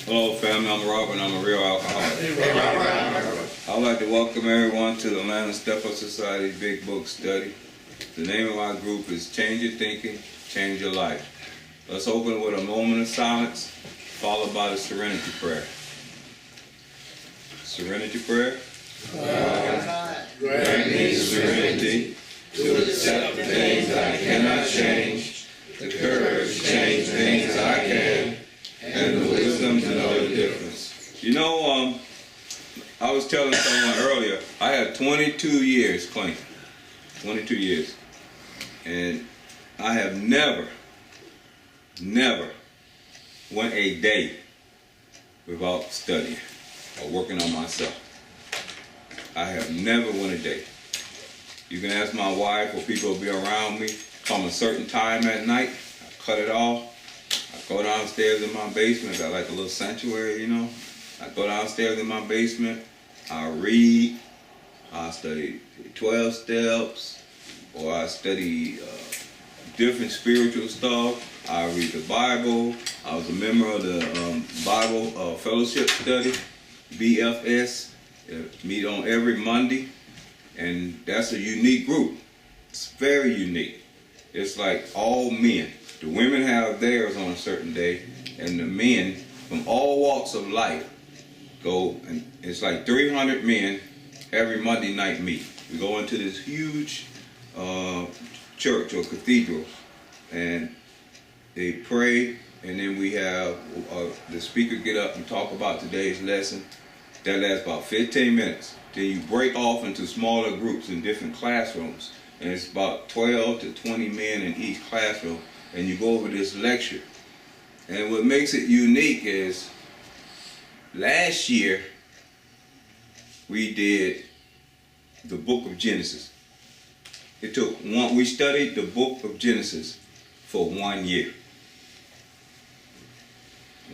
Hello family, I'm Robert and I'm a real alcoholic. I'd like to welcome everyone to the Atlanta Step-Up Society Big Book Study. The name of our group is Change Your Thinking, Change Your Life. Let's open with a moment of silence, followed by the Serenity Prayer. Serenity Prayer. God, grant me serenity to accept the things I cannot change, the courage to change things I can, and the wisdom to know the difference. You know, I was telling someone earlier, I had 22 years clean. 22 years. And I have never went a day without studying or working on myself. I have never went a day. You can ask my wife or people will be around me. Come a certain time at night, I cut it off. I go downstairs in my basement. I got like a little sanctuary, you know. I go downstairs in my basement. I read. I study 12 steps, or I study different spiritual stuff. I read the Bible. I was a member of the Bible Fellowship Study, BFS. Meet on every Monday, and that's a unique group. It's very unique. It's like all men. The women have theirs on a certain day, and the men from all walks of life go, and it's like 300 men every Monday night meet. We go into this huge church or cathedral, and they pray, and then we have the speaker get up and talk about today's lesson. That lasts about 15 minutes. Then you break off into smaller groups in different classrooms, and it's about 12 to 20 men in each classroom, and you go over this lecture. And what makes it unique is last year we did the book of Genesis. It took we studied the book of Genesis for 1 year.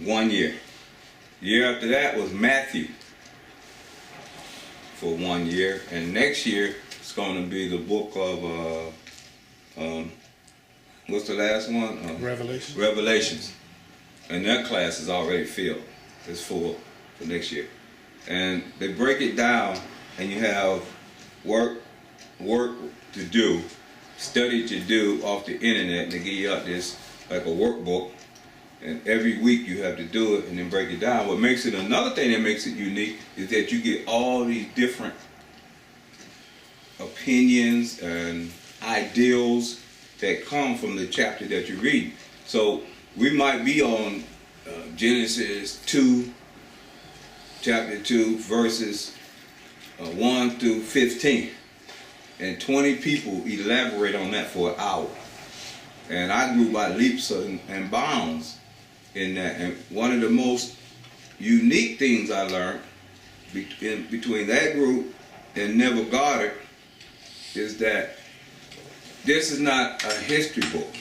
1 year. The year after that was Matthew for 1 year, and next year it's going to be the book of what's the last one? Revelations. And that class is already filled. It's full for next year. And they break it down, and you have work to do, study to do off the internet, and they give you out this like a workbook, and every week you have to do it and then break it down. What makes it, another thing that makes it unique is that you get all these different opinions and ideals that come from the chapter that you read. So we might be on Genesis 2, chapter 2, verses 1 through 15. And 20 people elaborate on that for an hour. And I grew by leaps and bounds in that. And one of the most unique things I learned between that group and Neville Goddard is that this is not a history book.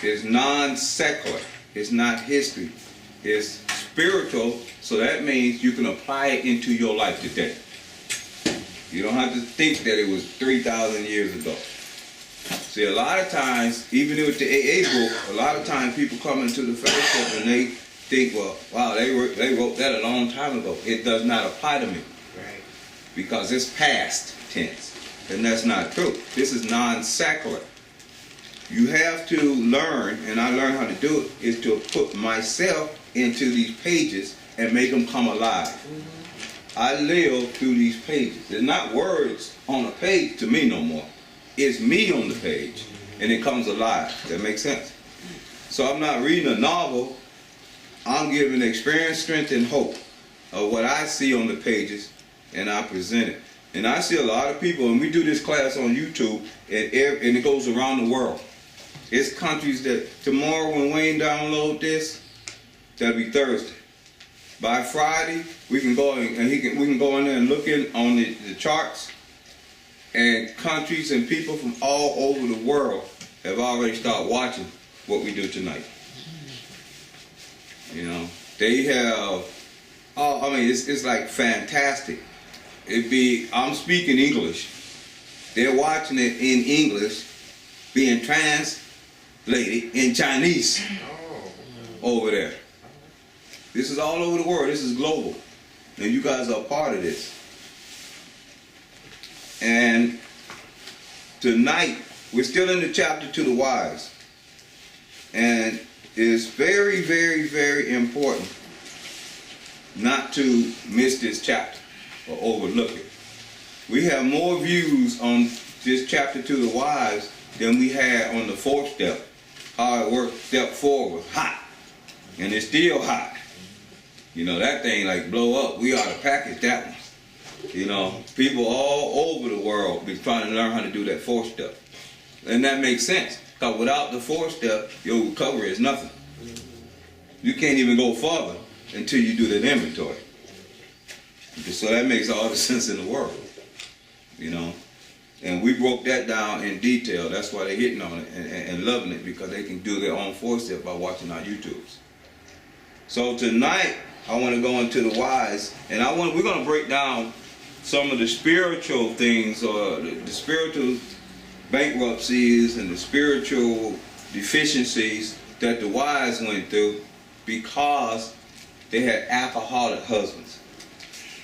It's non-secular. It's not history. It's spiritual, so that means you can apply it into your life today. You don't have to think that it was 3,000 years ago. See, a lot of times, even with the AA book, a lot of times people come into the fellowship and they think, well, wow, they wrote that a long time ago. It does not apply to me. Right. Because it's past tense. And that's not true. This is non-secular. You have to learn, and I learned how to do it, is to put myself into these pages and make them come alive. Mm-hmm. I live through these pages. They're not words on a page to me no more. It's me on the page, and it comes alive. That makes sense? So I'm not reading a novel. I'm giving experience, strength, and hope of what I see on the pages, and I present it. And I see a lot of people, and we do this class on YouTube, and it goes around the world. It's countries that tomorrow when Wayne download this, that'll be Thursday. By Friday, we can go and we can go in there and look in on the charts, and countries and people from all over the world have already started watching what we do tonight. You know, they have. Oh, I mean, it's like fantastic. I'm speaking English. They're watching it in English, being translated in Chinese over there. This is all over the world. This is global. And you guys are a part of this. And tonight, we're still in the chapter to the wise. And it's very, very, very important not to miss this chapter or overlook it. We have more views on this chapter to the wise than we had on the fourth step. How it worked. Step 4 was hot. And it's still hot. You know, that thing like blow up. We ought to package that one. You know, people all over the world be trying to learn how to do that 4th step. And that makes sense. Because without the 4th step, your recovery is nothing. You can't even go further until you do that inventory. So that makes all the sense in the world. You know. And we broke that down in detail. That's why they're hitting on it and loving it, because they can do their own 4th step by watching our YouTubes. So tonight, I want to go into the wise, and we're going to break down some of the spiritual things, or the spiritual bankruptcies and the spiritual deficiencies that the wise went through because they had alcoholic husbands.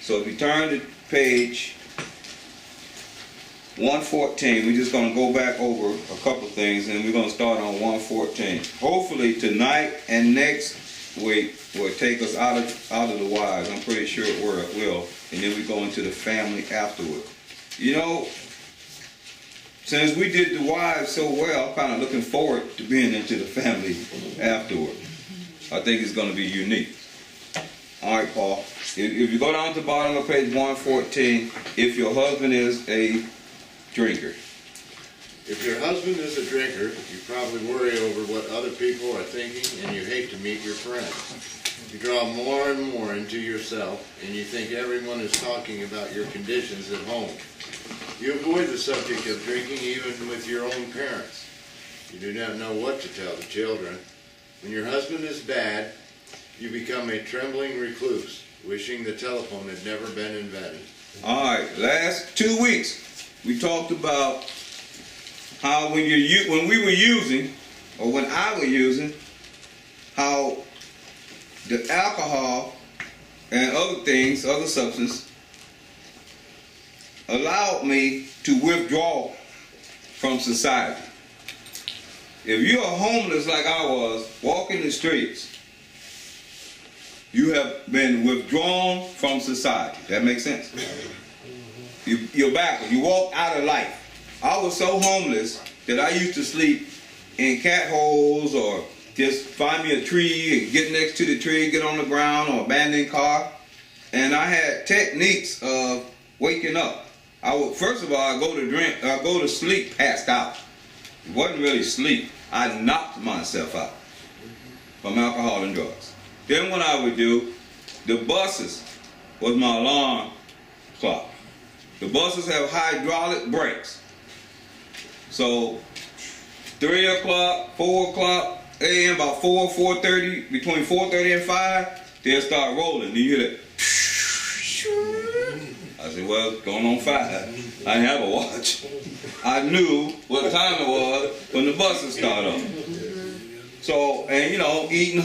So if you turn to page 114, we're just going to go back over a couple things, and we're going to start on 114. Hopefully tonight and next week will take us out of the wise. I'm pretty sure it will. And then we go into the family afterward. You know, since we did the wives so well, I'm kind of looking forward to being into the family afterward. I think it's going to be unique. All right, Paul. If you go down to the bottom of page 114, if your husband is a drinker. If your husband is a drinker, you probably worry over what other people are thinking, and you hate to meet your friends. You draw more and more into yourself, and you think everyone is talking about your conditions at home. You avoid the subject of drinking even with your own parents. You do not know what to tell the children. When your husband is bad, you become a trembling recluse, wishing the telephone had never been invented. All right, last 2 weeks, we talked about how when we were using, or when I was using, how the alcohol and other things, other substances, allowed me to withdraw from society. If you're homeless like I was, walking the streets, you have been withdrawn from society. That makes sense? You're backwards. You walk out of life. I was so homeless that I used to sleep in cat holes, or just find me a tree and get next to the tree, get on the ground, or abandoned car. And I had techniques of waking up. First of all, I go to sleep passed out. It wasn't really sleep. I knocked myself out from alcohol and drugs. Then what I would do, the buses was my alarm clock. The buses have hydraulic brakes. So 3 o'clock, 4 o'clock a.m., about 4:30, between 4:30 and 5, they'll start rolling. Then you hear that. I said, well, it's going on 5. I didn't have a watch. I knew what time it was when the buses started up. So, and you know, eating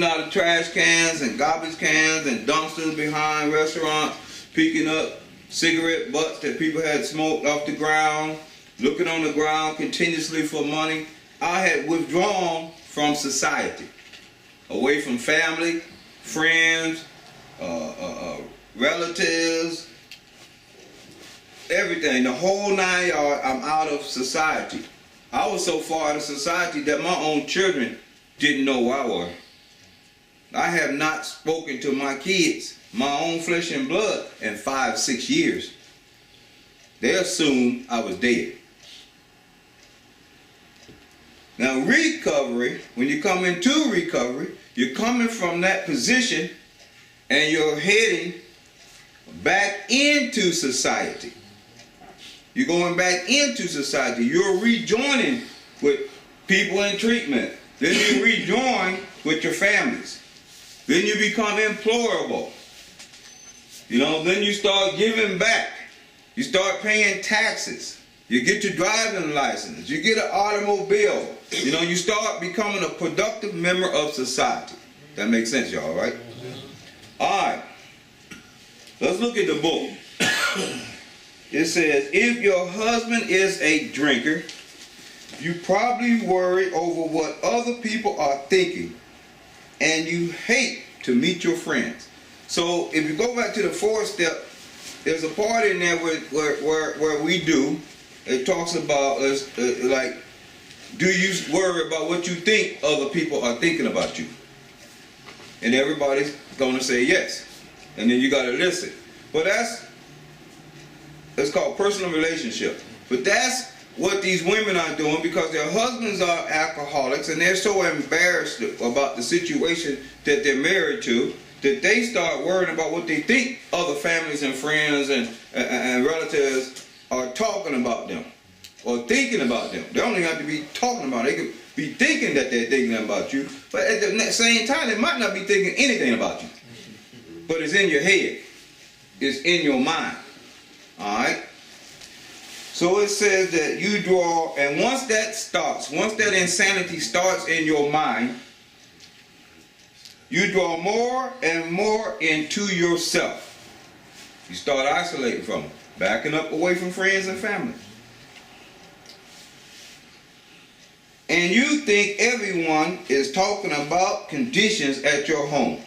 out of trash cans and garbage cans and dumpsters behind restaurants, picking up cigarette butts that people had smoked off the ground, looking on the ground continuously for money. I had withdrawn from society, away from family, friends, relatives, everything, the whole 9 yards. I'm out of society. I was so far out of society that my own children didn't know where I was. I have not spoken to my kids, my own flesh and blood, in 5-6 years. They assumed I was dead. Now recovery, when you come into recovery, you're coming from that position and you're heading back into society. You're going back into society. You're rejoining with people in treatment. Then you rejoin with your families. Then you become employable. You know, then you start giving back. You start paying taxes. You get your driving license. You get an automobile. You know, you start becoming a productive member of society. That makes sense, y'all, right? All right. Let's look at the book. It says, if your husband is a drinker, you probably worry over what other people are thinking, and you hate to meet your friends. So if you go back to the fourth step, there's a part in there where we do. It talks about like, do you worry about what you think other people are thinking about you? And everybody's going to say yes. And then you got to listen. But it's called personal relationship. But that's what these women are doing because their husbands are alcoholics and they're so embarrassed about the situation that they're married to that they start worrying about what they think other families and friends and relatives are talking about them or thinking about them. They don't even have to be talking about it. They could be thinking that they're thinking about you, but at the same time, they might not be thinking anything about you. But it's in your head. It's in your mind. All right? So it says that you draw, and once that insanity starts in your mind, you draw more and more into yourself. You start isolating from them, backing up away from friends and family. And you think everyone is talking about conditions at your home.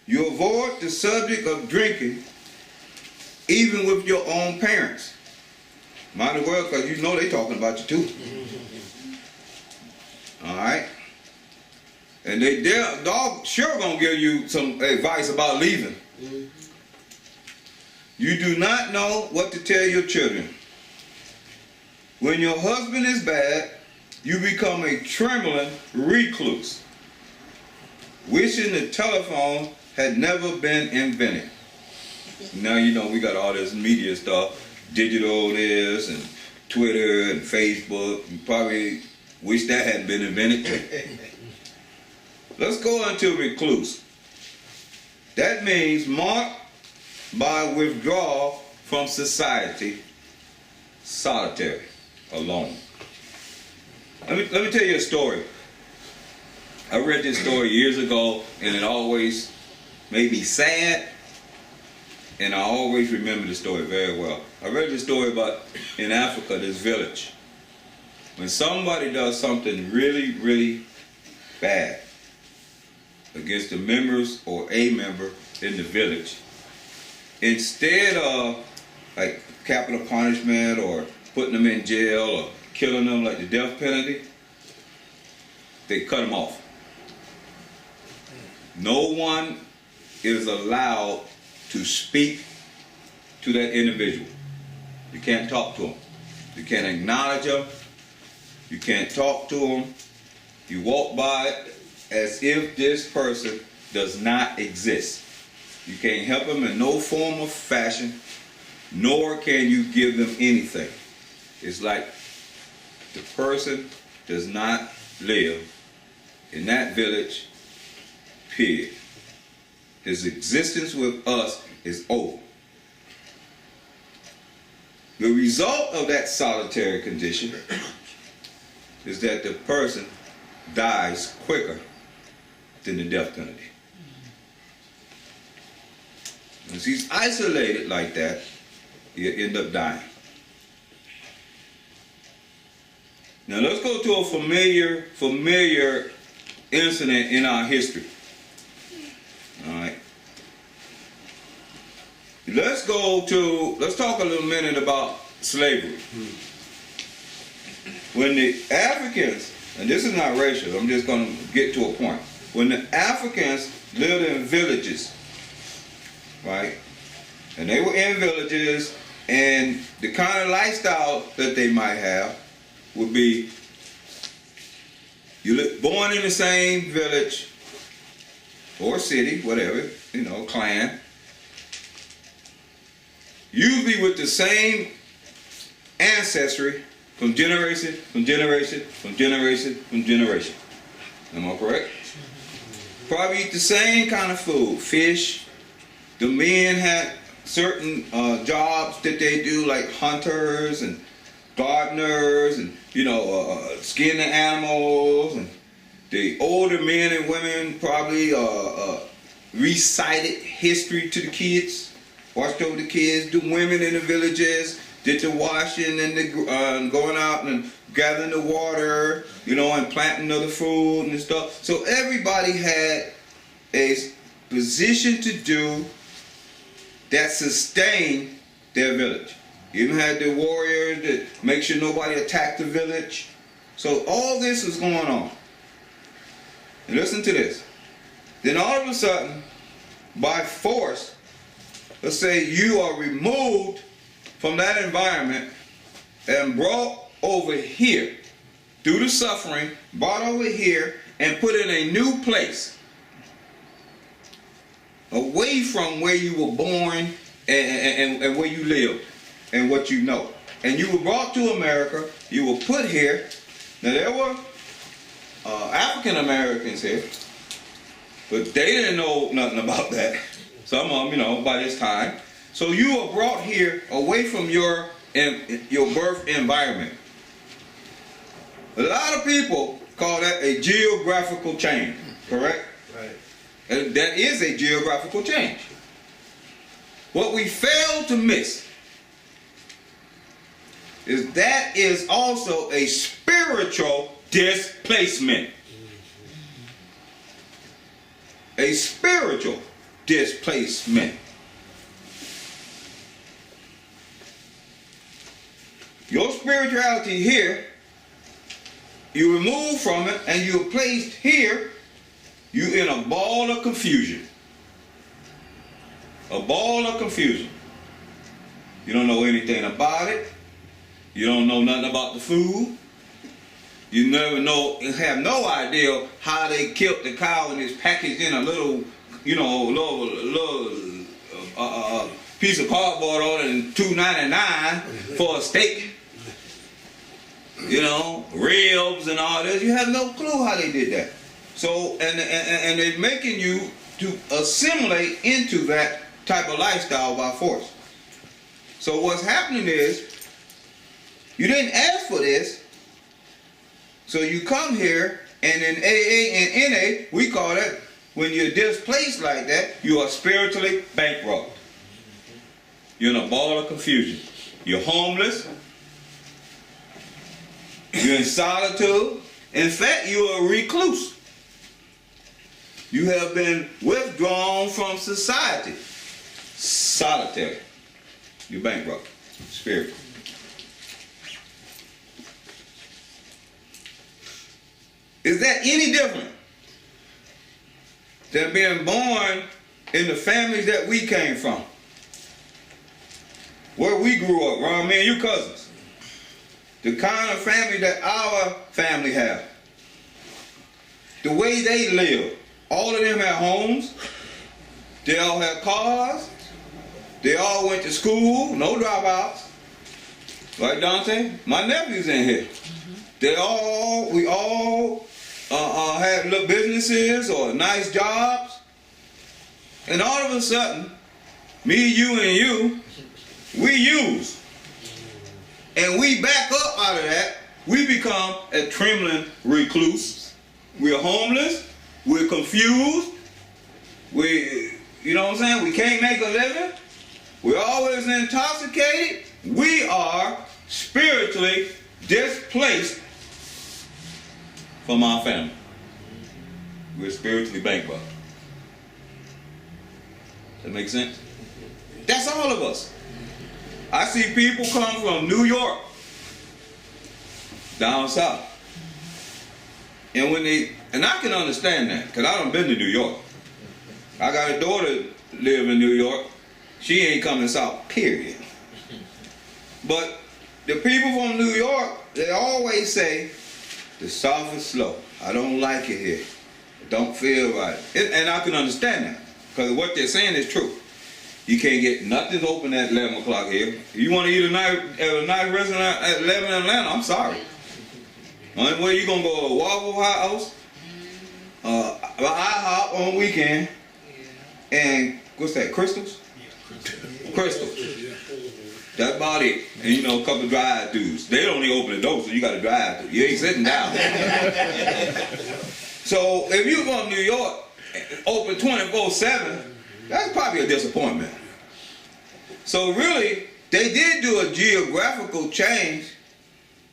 You avoid the subject of drinking, even with your own parents. Might as well, because you know they're talking about you too. All right? And they're sure going to give you some advice about leaving. You do not know what to tell your children. When your husband is bad, you become a trembling recluse, wishing the telephone had never been invented. Now you know we got all this media stuff, digital this and Twitter and Facebook. You probably wish that hadn't been invented. Let's go into recluse. That means marked by withdrawal from society, solitary, alone. Let me tell you a story. I read this story years ago, and it always made me sad, and I always remember the story very well. I read this story about in Africa, this village. When somebody does something really, really bad against the members or a member in the village, instead of like capital punishment or putting them in jail or killing them like the death penalty, they cut them off. No one is allowed to speak to that individual. You can't talk to them. You can't acknowledge them. You can't talk to them. You walk by as if this person does not exist. You can't help them in no form or fashion, nor can you give them anything. It's like the person does not live in that village, period. His existence with us is over. The result of that solitary condition is that the person dies quicker than the death penalty. Once he's isolated like that, he'll end up dying. Now let's go to a familiar incident in our history. All right. Let's talk a little minute about slavery. When the Africans, and this is not racial, I'm just going to get to a point. When the Africans lived in villages, right, and they were in villages, and the kind of lifestyle that they might have would be, you born in the same village or city, whatever, clan, usually with the same ancestry from generation, from generation, from generation, from generation. Am I correct? Probably eat the same kind of food, fish. The men had certain jobs that they do, like hunters and gardeners, and skin the animals, and The older men and women probably recited history to the kids, watched over the kids. The women in the villages did the washing and the going out and gathering the water, you know, and planting of the food and stuff. So everybody had a position to do that sustained their village. You even had the warriors that make sure nobody attacked the village. So all this was going on. And listen to this. Then all of a sudden, by force, let's say you are removed from that environment and brought over here through the suffering, brought over here and put in a new place, away from where you were born and where you lived and what you know. And you were brought to America, you were put here. Now there were African Americans here, but they didn't know nothing about that. Some of them, you know, by this time. So you were brought here away from your birth environment. A lot of people call that a geographical change, correct? Right. And that is a geographical change. What we fail to miss is that is also a spiritual displacement. A spiritual displacement. Your spirituality here, you remove from it and you're placed here, you're in a ball of confusion. A ball of confusion. You don't know anything about it. You don't know nothing about the food. You never know, have no idea how they killed the cow and it's packaged in a little, you know, little piece of cardboard on it and $2.99 for a steak. You know, ribs and all this. You have no clue how they did that. So, and they're making you to assimilate into that type of lifestyle by force. So what's happening is, you didn't ask for this, so you come here, and in AA and NA, we call that, when you're displaced like that, you are spiritually bankrupt. You're in a ball of confusion. You're homeless. You're in solitude. In fact, you're a recluse. You have been withdrawn from society. Solitary. You're bankrupt. Spiritual. Is that any different than being born in the families that we came from? Where we grew up, around me and you cousins. The kind of family that our family have. The way they live. All of them had homes. They all had cars. They all went to school, no dropouts. Right, Dante? My nephew's in here. We all had little businesses or nice jobs. And all of a sudden, me, you, and you, we use. And we back up out of that. We become a trembling recluse. We're homeless. We're confused. You know what I'm saying? We can't make a living. We're always intoxicated. We are spiritually displaced from our family. We're spiritually bankrupt. Does that make sense? That's all of us. I see people come from New York down south. And I can understand that, because I done been to New York. I got a daughter live in New York. She ain't coming south, period. But the people from New York, they always say, the South is slow. I don't like it here. It don't feel right. And I can understand that, because what they're saying is true. You can't get nothing open at 11 o'clock here. You want to eat a nice restaurant at 11 in Atlanta, I'm sorry. Only way you going to go to a Waffle House, IHOP on weekend, and what's that, Crystals? Crystals. That's about it. And you know, a couple of drive-thrus. They don't even open the door, so you got to drive through. You ain't sitting down. So if you go to New York, open 24/7, that's probably a disappointment. So really, they did do a geographical change,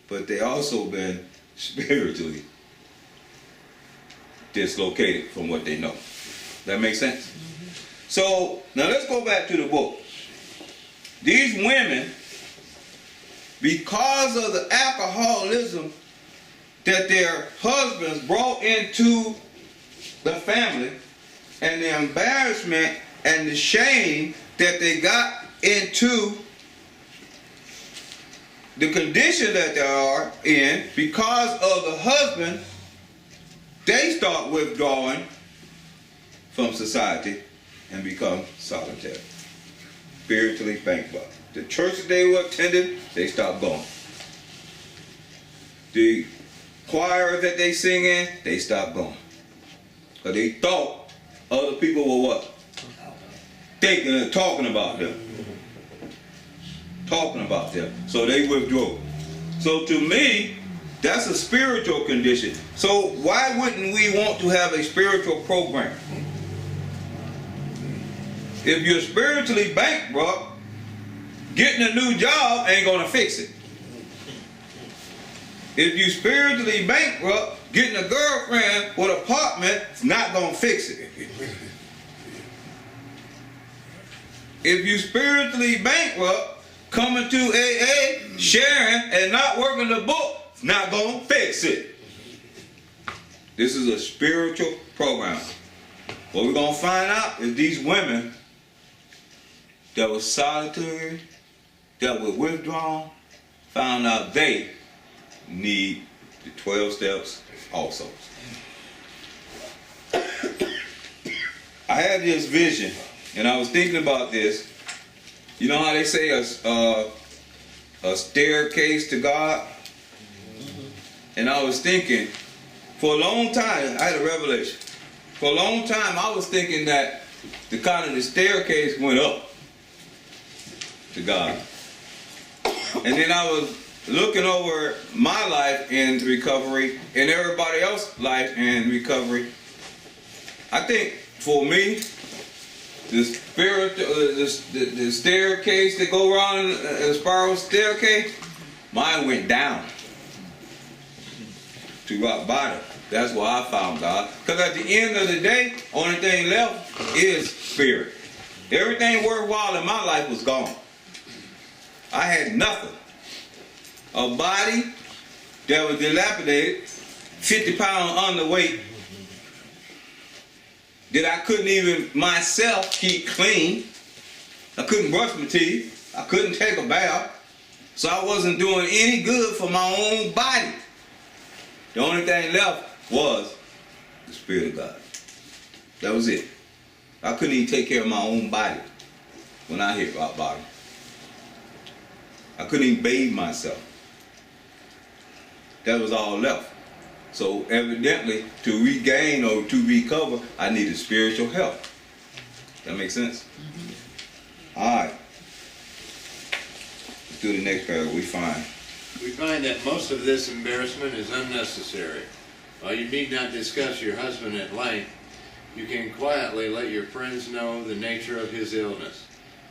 but they also been spiritually dislocated from what they know. That makes sense? So now let's go back to the book. These women, because of the alcoholism that their husbands brought into the family, and the embarrassment and the shame that they got into the condition that they are in because of the husband, they start withdrawing from society and become solitary, spiritually bankrupt. The church that they were attending, they stopped going. The choir that they sing in, they stopped going. Because they thought other people were what? Thinking and talking about them. Talking about them. So they withdrew. So to me, that's a spiritual condition. So why wouldn't we want to have a spiritual program? If you're spiritually bankrupt, getting a new job ain't gonna fix it. If you spiritually bankrupt, getting a girlfriend with an apartment is not gonna fix it. If you spiritually bankrupt, coming to AA, sharing, and not working the book, it's not gonna fix it. This is a spiritual program. What we're gonna find out is these women that were solitary, that were withdrawn, found out they need the 12 steps also. I had this vision, and I was thinking about this. You know how they say a staircase to God? And I was thinking, for a long time, I had a revelation. For a long time, I was thinking that the staircase went up to God. And then I was looking over my life in recovery and everybody else's life in recovery. I think for me, the staircase that go around a spiral staircase, mine went down to rock bottom. That's where I found God. Because at the end of the day, only thing left is spirit. Everything worthwhile in my life was gone. I had nothing. A body that was dilapidated, 50 pounds underweight, that I couldn't even myself keep clean. I couldn't brush my teeth. I couldn't take a bath. So I wasn't doing any good for my own body. The only thing left was the Spirit of God. That was it. I couldn't even take care of my own body when I hit rock bottom. I couldn't even bathe myself. That was all left. So evidently, to regain or to recover, I needed spiritual help. That makes sense? Mm-hmm. All right. Let's do the next paragraph. We find that most of this embarrassment is unnecessary. While you need not discuss your husband at length, you can quietly let your friends know the nature of his illness.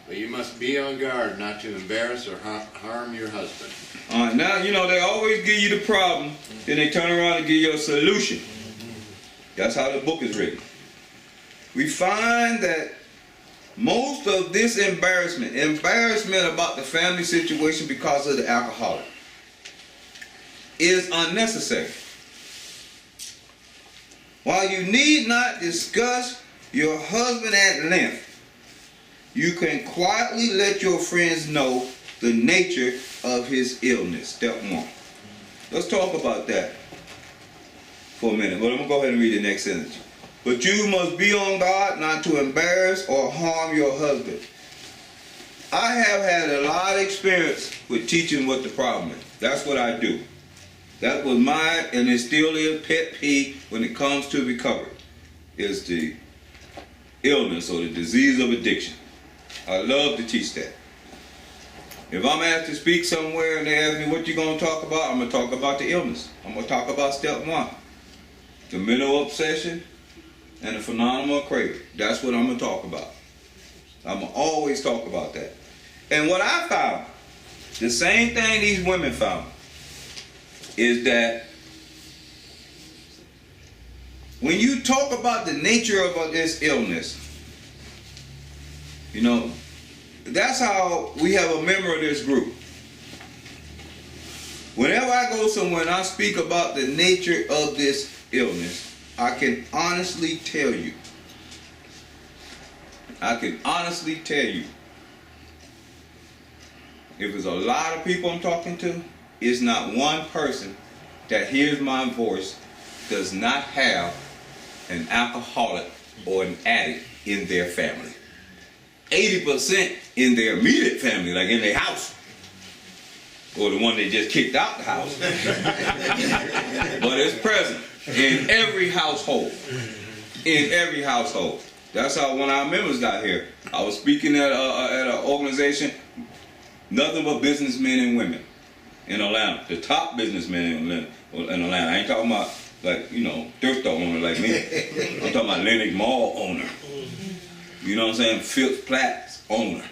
But you must be on guard not to embarrass or harm your husband. All right, now, you know, they always give you the problem, then they turn around and give you a solution. That's how the book is written. We find that most of this embarrassment about the family situation because of the alcoholic, is unnecessary. While you need not discuss your husband at length, you can quietly let your friends know the nature of his illness. Step one. Let's talk about that for a minute. But I'm going to go ahead and read the next sentence. But you must be on guard not to embarrass or harm your husband. I have had a lot of experience with teaching what the problem is. That's what I do. That was my, and it still is, pet peeve when it comes to recovery, is the illness or the disease of addiction. I love to teach that. If I'm asked to speak somewhere and they ask me what you going to talk about, I'm going to talk about the illness. I'm going to talk about step one. the mental obsession, and the phenomenon of craving. That's what I'm going to talk about. I'm going to always talk about that. And what I found, the same thing these women found, is that when you talk about the nature of this illness, you know, that's how we have a member of this group. Whenever I go somewhere and I speak about the nature of this illness, I can honestly tell you, if there's a lot of people I'm talking to, it's not one person that hears my voice does not have an alcoholic or an addict in their family. 80% in their immediate family, like in their house, or the one they just kicked out the house. But it's present in every household. In every household. That's how when our members got here, I was speaking at an organization, nothing but businessmen and women in Atlanta. The top businessmen in Atlanta. I ain't talking about, like, you know, thrift store owner like me. I'm talking about Lennox Mall owner. You know what I'm saying? Phillips Platt's owner.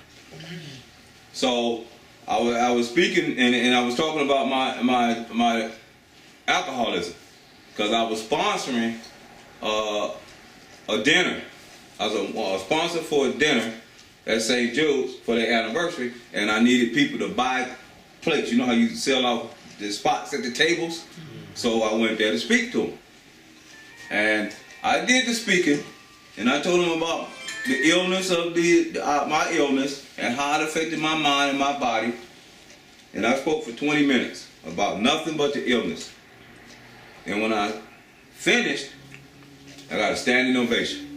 So I was speaking and I was talking about my alcoholism, because I was sponsoring a dinner. I was a sponsor for a dinner at St. Jude's for their anniversary, and I needed people to buy plates. You know how you sell out the spots at the tables? So I went there to speak to them. And I did the speaking, and I told them about the illness of my illness and how it affected my mind and my body. And I spoke for 20 minutes about nothing but the illness. And when I finished, I got a standing ovation.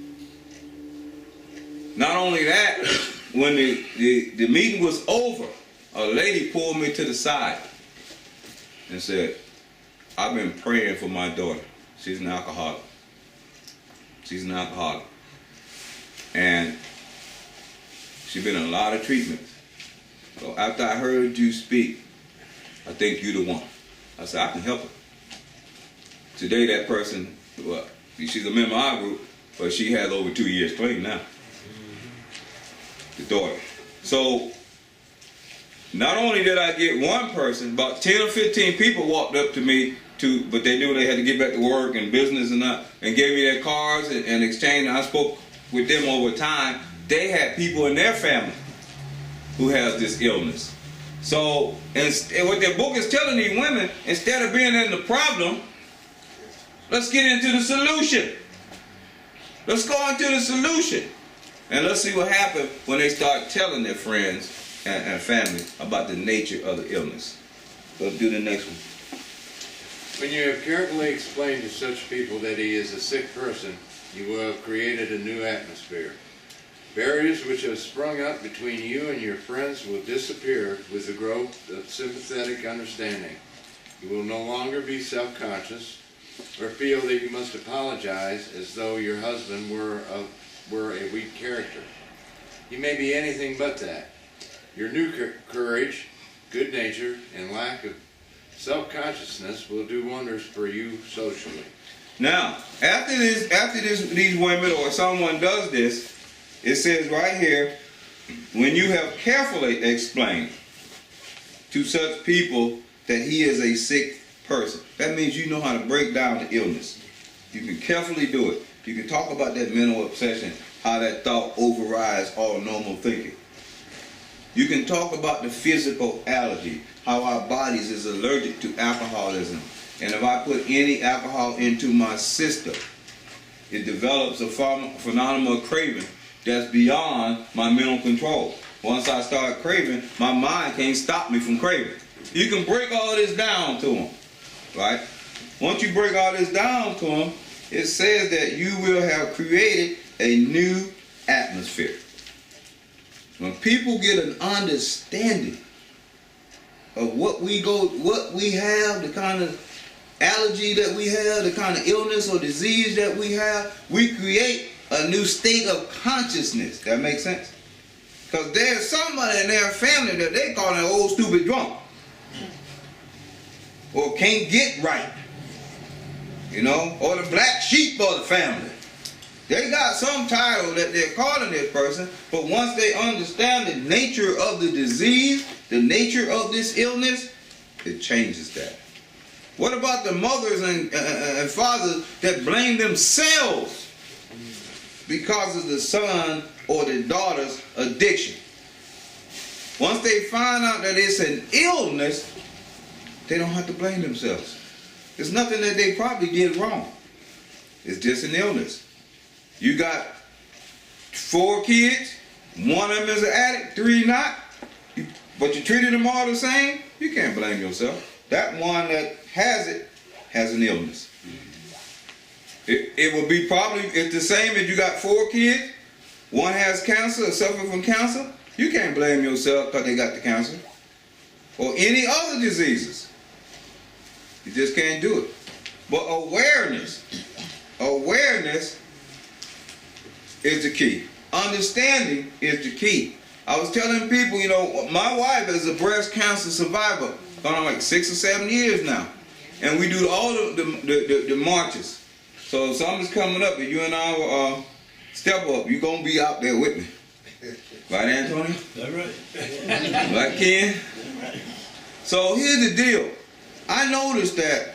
Not only that, when the meeting was over, a lady pulled me to the side and said, "I've been praying for my daughter. She's an alcoholic. She's an alcoholic. And she's been in a lot of treatments. So after I heard you speak, I think you're the one." I said, "I can help her." Today that person, well, she's a member of our group, but she has over 2 years clean now. The daughter. So not only did I get one person, about 10 or 15 people walked up to me, but they knew they had to get back to work and business and gave me their cards and exchanged. I spoke with them over time. They had people in their family who has this illness. So, and what their book is telling these women, instead of being in the problem, let's get into the solution. Let's go into the solution. And let's see what happens when they start telling their friends and family about the nature of the illness. Let's do the next one. When you have carefully explained to such people that he is a sick person, you will have created a new atmosphere. Barriers which have sprung up between you and your friends will disappear with the growth of sympathetic understanding. You will no longer be self-conscious or feel that you must apologize as though your husband were a weak character. He may be anything but that. Your new courage, good nature, and lack of self-consciousness will do wonders for you socially. Now, after these women or someone does this, it says right here, when you have carefully explained to such people that he is a sick person, that means you know how to break down the illness. You can carefully do it. You can talk about that mental obsession, how that thought overrides all normal thinking. You can talk about the physical allergy, how our bodies is allergic to alcoholism. And if I put any alcohol into my system, it develops a phenomenon of craving that's beyond my mental control. Once I start craving, my mind can't stop me from craving. You can break all this down to them, right? Once you break all this down to them, it says that you will have created a new atmosphere. When people get an understanding of what we have, the kind of allergy that we have, the kind of illness or disease that we have, we create a new state of consciousness. That makes sense? Because there's somebody in their family that they call an old stupid drunk or can't get right. you know, or the black sheep of the family. They got some title that they're calling this person, but once they understand the nature of the disease, the nature of this illness, it changes that. What about the mothers and fathers that blame themselves because of the son or the daughter's addiction? Once they find out that it's an illness, they don't have to blame themselves. It's nothing that they probably did wrong. It's just an illness. You got 4 kids, one of them is an addict, 3 not, but you treated them all the same, you can't blame yourself. That one that has it has an illness. It would be probably, it's the same if you got 4 kids, one has cancer or suffering from cancer, you can't blame yourself because they got the cancer. Or any other diseases. You just can't do it. But awareness is the key. Understanding is the key. I was telling people, you know, my wife is a breast cancer survivor, gone on like 6 or 7 years now. And we do all the marches. So if something's coming up and you and I will step up, you're going to be out there with me. Right, Antonio? That's right. Right, Ken? So here's the deal. I noticed that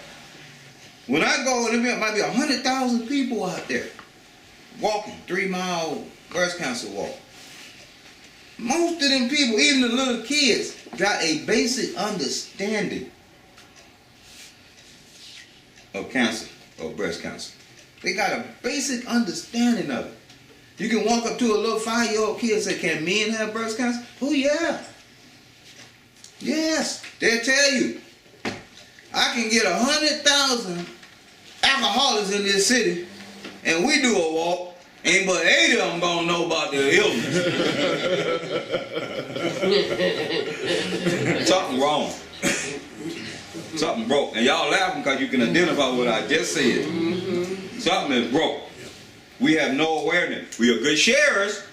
when I go, there might be 100,000 people out there walking 3-mile breast cancer walk. Most of them people, even the little kids, got a basic understanding of cancer, of breast cancer. They got a basic understanding of it. You can walk up to a little 5-year-old kid and say, "Can men have breast cancer?" Oh yeah. Yes, they'll tell you. I can get 100,000 alcoholics in this city, and we do a walk, ain't but 8 of them gonna know about their illness. Something wrong. Something broke. And y'all laughing because you can identify what I just said. Something is broke. We have no awareness. We are good sharers.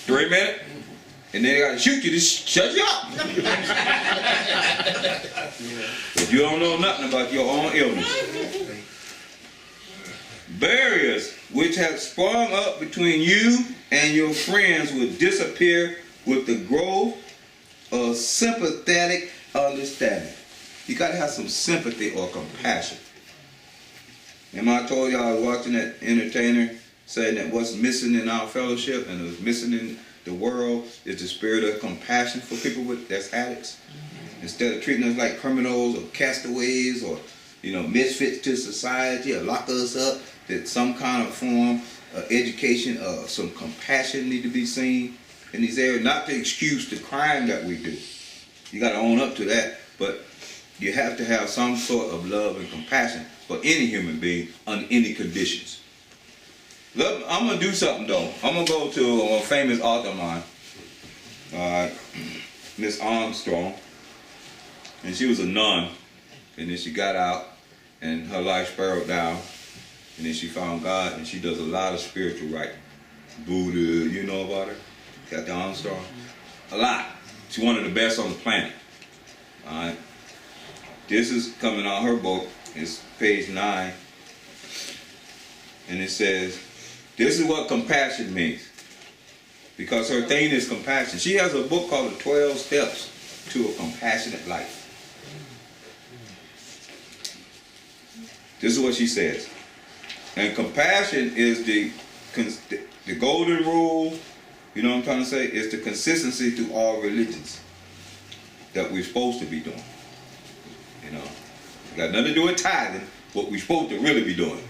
3 minutes. And then they got to shoot you to shut you up. But you don't know nothing about your own illness. Barriers which have sprung up between you and your friends will disappear with the growth of sympathetic understanding. You got to have some sympathy or compassion. Remember I told y'all I was watching that entertainer saying that what's missing in our fellowship and what's missing in the world is the spirit of compassion for people that's addicts. Instead of treating us like criminals or castaways or, you know, misfits to society or lock us up, that some kind of form of education, some compassion need to be seen in these areas. Not to excuse the crime that we do. You got to own up to that, but you have to have some sort of love and compassion for any human being under any conditions. Look, I'm going to do something though. I'm going to go to a famous author of mine, Miss Armstrong. And she was a nun. And then she got out and her life spiraled down. And then she found God and she does a lot of spiritual writing. Buddha, you know about her? Captain Armstrong? A lot. She's one of the best on the planet. Alright. This is coming out her book. It's page 9. And it says, this is what compassion means. Because her thing is compassion. She has a book called The 12 Steps to a Compassionate Life. This is what she says. And compassion is the golden rule, you know what I'm trying to say? It's the consistency through all religions that we're supposed to be doing. You know, it got nothing to do with tithing, what we're supposed to really be doing.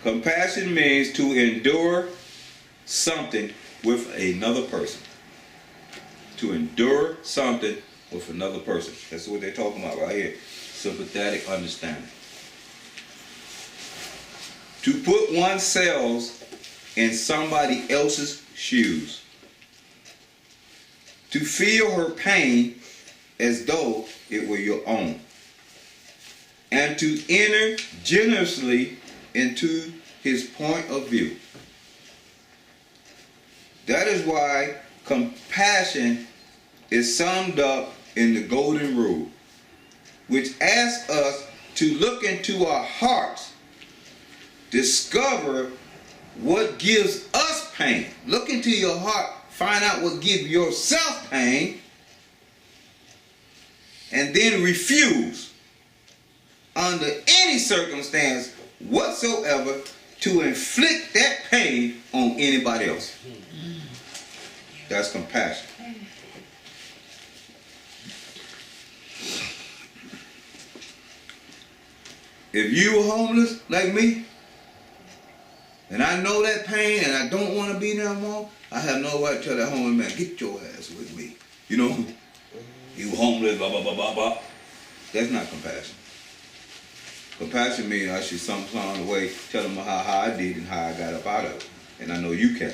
Compassion means to endure something with another person. To endure something with another person. That's what they're talking about right here. Sympathetic understanding. To put oneself in somebody else's shoes. To feel her pain as though it were your own. And to enter generously into his point of view. That is why compassion is summed up in the golden rule, which asks us to look into our hearts, discover what gives us pain. Look into your heart, find out what gives yourself pain, and then refuse under any circumstance whatsoever to inflict that pain on anybody else. That's compassion. If you were homeless like me, and I know that pain and I don't want to be there more, I have no right to tell that homeless man, get your ass with me. You know, you homeless, blah, blah, blah, blah, blah. That's not compassion. Compassion means I should some along the way tell them how I did and how I got up out of it. And I know you can.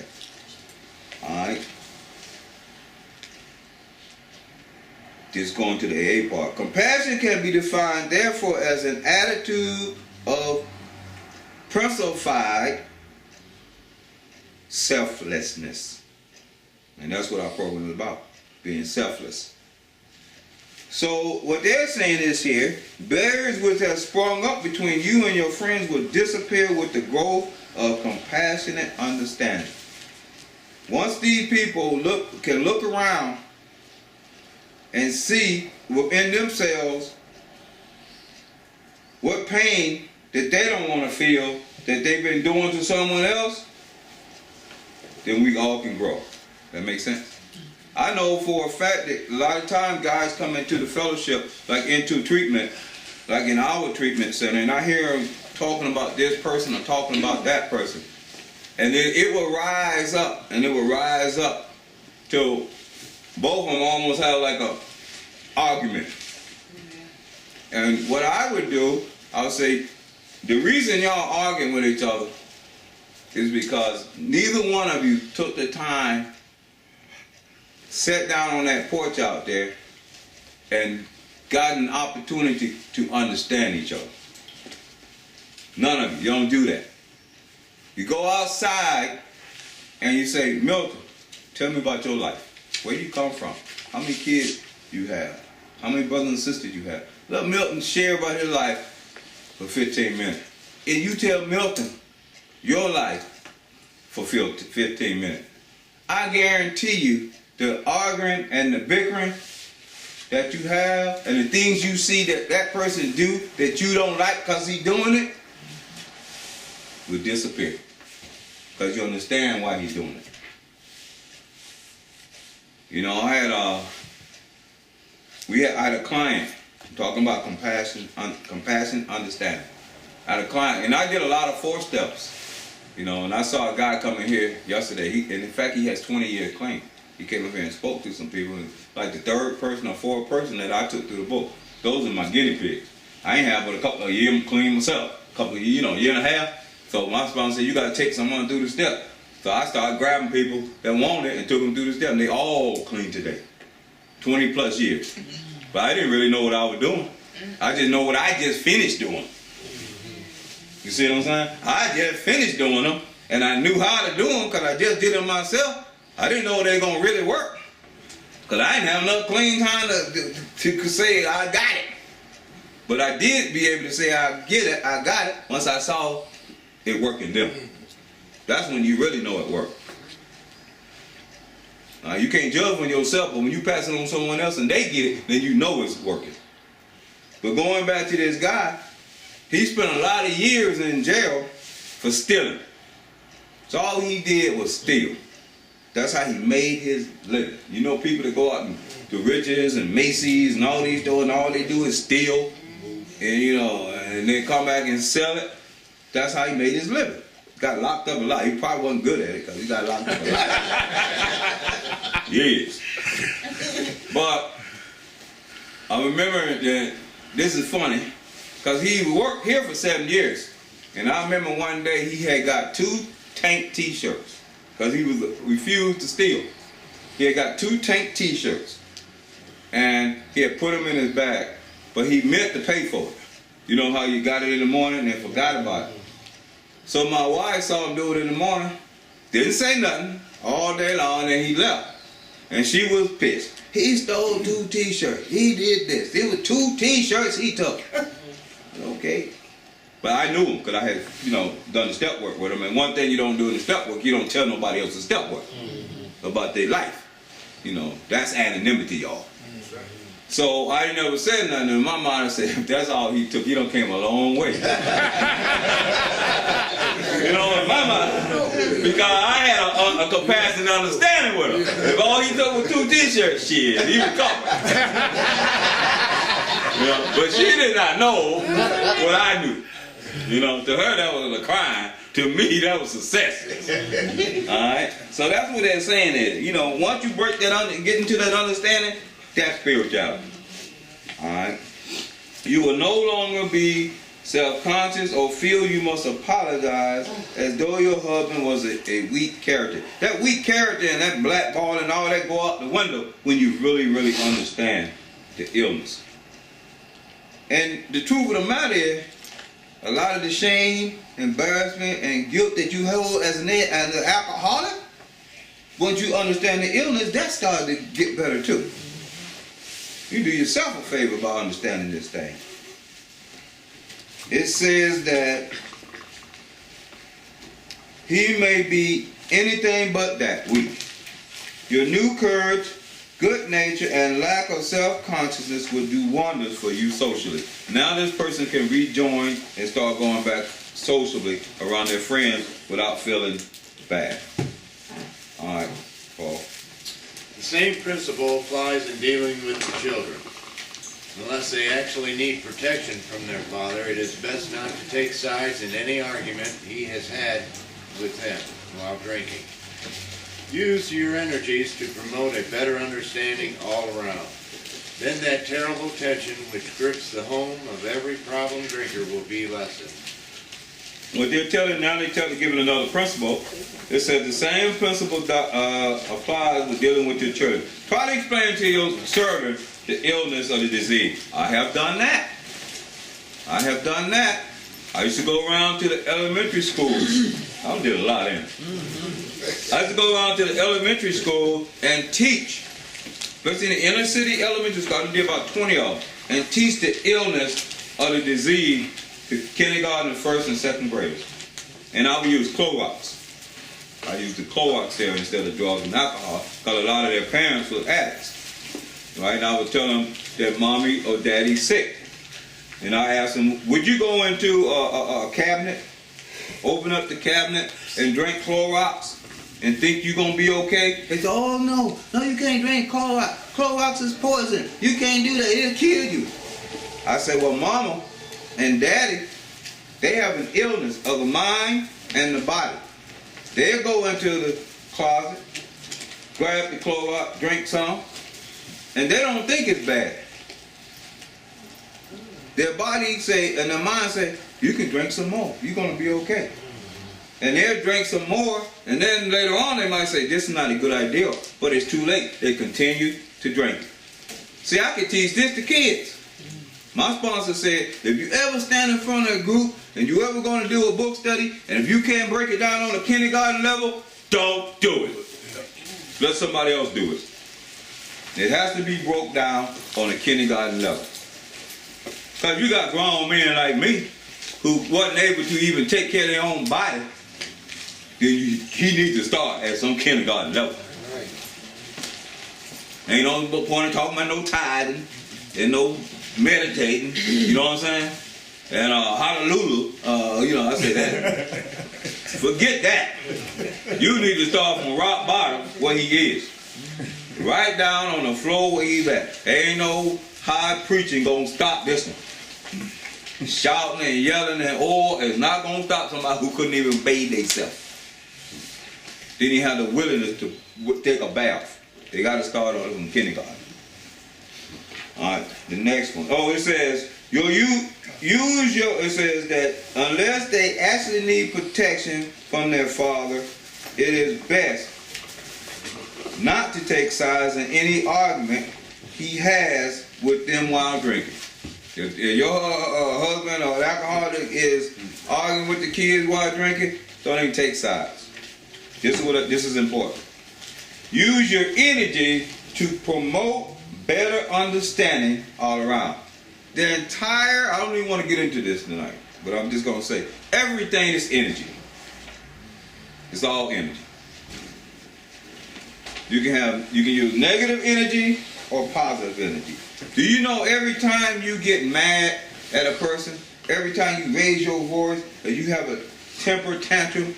Alright? Just going to the AA part. Compassion can be defined, therefore, as an attitude of personified selflessness. And that's what our program is about, being selfless. So what they're saying is here, barriers which have sprung up between you and your friends will disappear with the growth of compassionate understanding. Once these people can look around and see within themselves what pain that they don't want to feel that they've been doing to someone else, then we all can grow. That makes sense? I know for a fact that a lot of times guys come into the fellowship, like into treatment, like in our treatment center, and I hear them talking about this person or talking about that person. And then it will rise up, and it will rise up till both of them almost have like a argument. And what I would do, I would say, the reason y'all arguing with each other is because neither one of you took the time, sat down on that porch out there, and got an opportunity to understand each other. None of you. You don't do that. You go outside and you say, Milton, tell me about your life. Where you come from? How many kids you have? How many brothers and sisters you have? Let Milton share about his life for 15 minutes. And you tell Milton your life for 15 minutes. I guarantee you the arguing and the bickering that you have and the things you see that that person do that you don't like because he's doing it will disappear. Because you understand why he's doing it. You know, I had a client talking about compassion, understanding. I had a client, and I did a lot of 4 steps. You know, and I saw a guy coming here yesterday. And in fact, he has 20 years clean. He came up here and spoke to some people. And like the 3rd person or 4th person that I took through the book, those are my guinea pigs. I ain't have but a couple of years clean myself. A couple of year and a half. So my sponsor said, you got to take someone through the step. So I started grabbing people that wanted it and took them through the step. And they all clean today. 20 plus years. But I didn't really know what I was doing. I just know what I just finished doing. You see what I'm saying? I just finished doing them. And I knew how to do them because I just did them myself. I didn't know they were going to really work. Because I didn't have enough clean time to say I got it. But I did be able to say I got it once I saw it working them. That's when you really know it worked. You can't judge on yourself, but when you pass it on someone else and they get it, then you know it's working. But going back to this guy, he spent a lot of years in jail for stealing. So all he did was steal. That's how he made his living. You know people that go out and do Riches and Macy's and all these stores, and all they do is steal. And you know, and then come back and sell it. That's how he made his living. Got locked up a lot. He probably wasn't good at it because he got locked up a lot. Yes. But I remember that this is funny because he worked here for 7 years. And I remember one day he had got 2 tank t-shirts because he was refused to steal. He had got 2 tank t-shirts and he had put them in his bag, but he meant to pay for it. You know how you got it in the morning and forgot about it. So my wife saw him do it in the morning, didn't say nothing all day long, and he left. And she was pissed. He stole 2 t-shirts. He did this. It was 2 t-shirts he took. Okay. okay. But I knew him because I had, done the step work with him. And one thing you don't do in the step work, you don't tell nobody else's step work about their life. That's anonymity, y'all. So I never said nothing. In my mind, I said, if that's all he took, he done came a long way. In my mind, because I had a capacity to understanding with him. If all he took was 2 t-shirts, shit, he was covered. But she did not know what I knew. To her that was a crime. To me, that was success. Alright? So that's what they're saying is, once you break that get into that understanding, that's spirituality. Alright? You will no longer be self-conscious or feel you must apologize as though your husband was a weak character. That weak character and that blackball and all that go out the window when you really, really understand the illness. And the truth of the matter is, a lot of the shame, embarrassment, and guilt that you hold as an alcoholic, once you understand the illness, that starts to get better too. You do yourself a favor by understanding this thing. It says that he may be anything but that, weak. Your new courage, good nature, and lack of self-consciousness will do wonders for you socially. Now this person can rejoin and start going back socially around their friends without feeling bad. All right, Paul. The same principle applies in dealing with the children. Unless they actually need protection from their father, it is best not to take sides in any argument he has had with them while drinking. Use your energies to promote a better understanding all around. Then that terrible tension which grips the home of every problem drinker will be lessened. What they're telling now, giving another principle. It says the same principle applies with dealing with your children. Try to explain to your children the illness or the disease. I have done that. I have done that. I used to go around to the elementary schools. I did a lot in it. I used to go around to the elementary school and teach. Especially in the inner city elementary school, I did about 20 of them. And teach the illness or the disease to kindergarten, first and second graders. And I would use Clorox. I used the Clorox there instead of drugs and alcohol because a lot of their parents were addicts. Right? And I would tell them that mommy or daddy's sick. And I asked them, would you go into a cabinet, open up the cabinet and drink Clorox and think you're going to be okay? They said, oh no, you can't drink Clorox. Clorox is poison. You can't do that, it'll kill you. I said, well, mama and daddy, they have an illness of the mind and the body. They'll go into the closet, grab the Clorox, drink some, and they don't think it's bad. Their body say, and their mind say, you can drink some more. You're going to be okay. And they'll drink some more, and then later on they might say, this is not a good idea, but it's too late. They continue to drink. See, I can teach this to kids. My sponsor said, if you ever stand in front of a group, and you ever going to do a book study, and if you can't break it down on a kindergarten level, don't do it. Let somebody else do it. It has to be broke down on a kindergarten level. Because you got grown men like me who wasn't able to even take care of their own body, then he needs to start at some kindergarten level. Ain't no point in talking about no tithing and no meditating, you know what I'm saying? And hallelujah, I say that. Forget that. You need to start from rock bottom where he is. Right down on the floor where he's at. Ain't no high preaching gonna stop this one. Shouting and yelling and all is not gonna stop somebody who couldn't even bathe themselves. Then he had the willingness to take a bath. They got to start on from kindergarten. All right, the next one. Oh, it says it says that unless they actually need protection from their father, it is best not to take sides in any argument he has with them while drinking. If your husband or alcoholic is arguing with the kids while drinking, don't even take sides. This is important. Use your energy to promote better understanding all around. the entire, I don't even want to get into this tonight, but I'm just going to say, everything is energy. It's all energy. You can use negative energy or positive energy. Do you know every time you get mad at a person, every time you raise your voice, or you have a temper tantrum,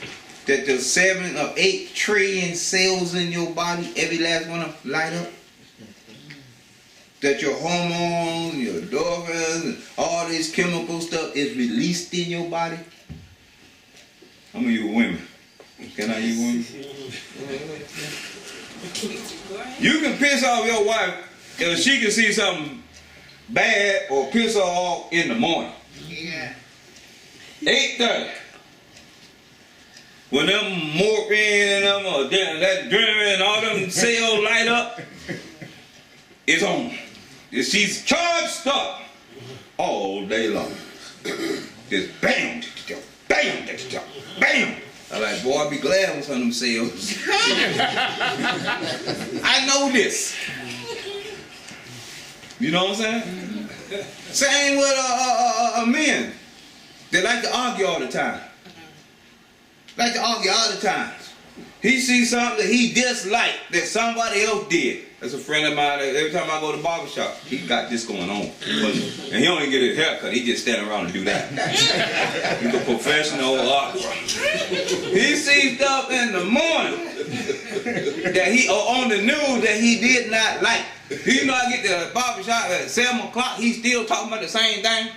that there's 7 or 8 trillion cells in your body, every last one of them light up? That your hormones, your endorphins, and all this chemical stuff is released in your body? How many of you women? Can I use women? You can piss off your wife if she can see something bad, or piss her off in the morning. Yeah. 8:30. When them morphine and them, or that adrenaline and all them cells light up, it's on. She's charged up all day long. Just bam, bam, bam. I'm like, boy, I'll be glad when some of them cells. I know this. You know what I'm saying? Same with men. They like to argue all the time. Like to argue all the time. He sees something that he disliked that somebody else did. That's a friend of mine. Every time I go to the barber shop, he got this going on. And he don't even get his haircut. He just stand around and do that. He's a professional artist. He sees stuff in the morning that he, or on the news, that he did not like. You know, I get to the barber shop at 7 o'clock. He's still talking about the same thing.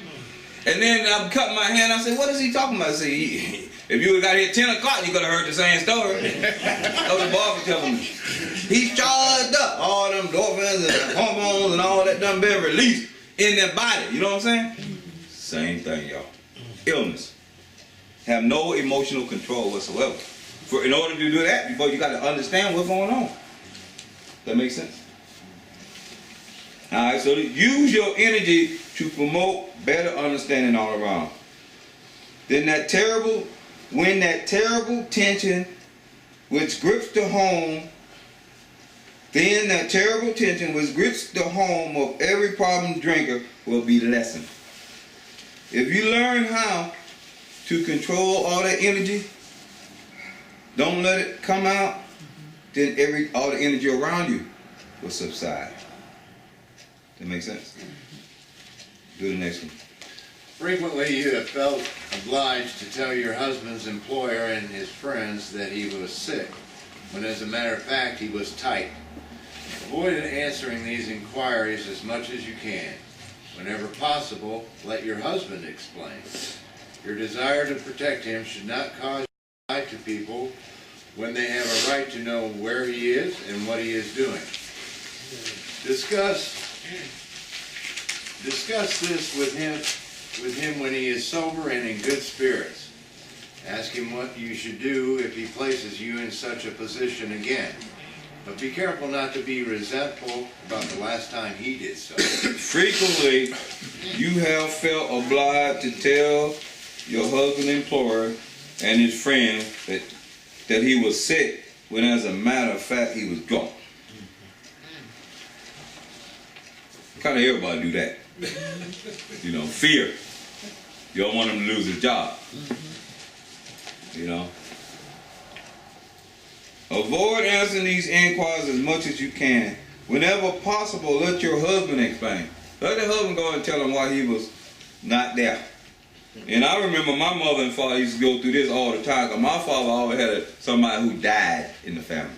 And then I'm cutting my hair and I say, what is he talking about? I say, if you would got here at 10 o'clock, you could have heard the same story. That was the barber telling me. He's charged up. All them endorphins and hormones and all that done been released in their body. You know what I'm saying? Same thing, y'all. Illness. Have no emotional control whatsoever. In order to do that, you got to understand what's going on. That makes sense? Alright, so use your energy to promote better understanding all around. When that terrible tension which grips the home, then that terrible tension which grips the home of every problem drinker will be lessened. If you learn how to control all that energy, don't let it come out, then all the energy around you will subside. That makes sense? Do the next one. Frequently you have felt obliged to tell your husband's employer and his friends that he was sick, when as a matter of fact he was tight. Avoid answering these inquiries as much as you can. Whenever possible, let your husband explain. Your desire to protect him should not cause you to lie to people when they have a right to know where he is and what he is doing. Discuss this with him when he is sober and in good spirits. Ask him what you should do if he places you in such a position again. But be careful not to be resentful about the last time he did so. Frequently, you have felt obliged to tell your husband employer and his friend that he was sick, when as a matter of fact he was drunk. Kind of everybody do that. You know, fear. You don't want him to lose his job. You know. Avoid answering these inquiries as much as you can. Whenever possible, let your husband explain. Let the husband go and tell him why he was not there. And I remember my mother and father used to go through this all the time, because my father always had somebody who died in the family.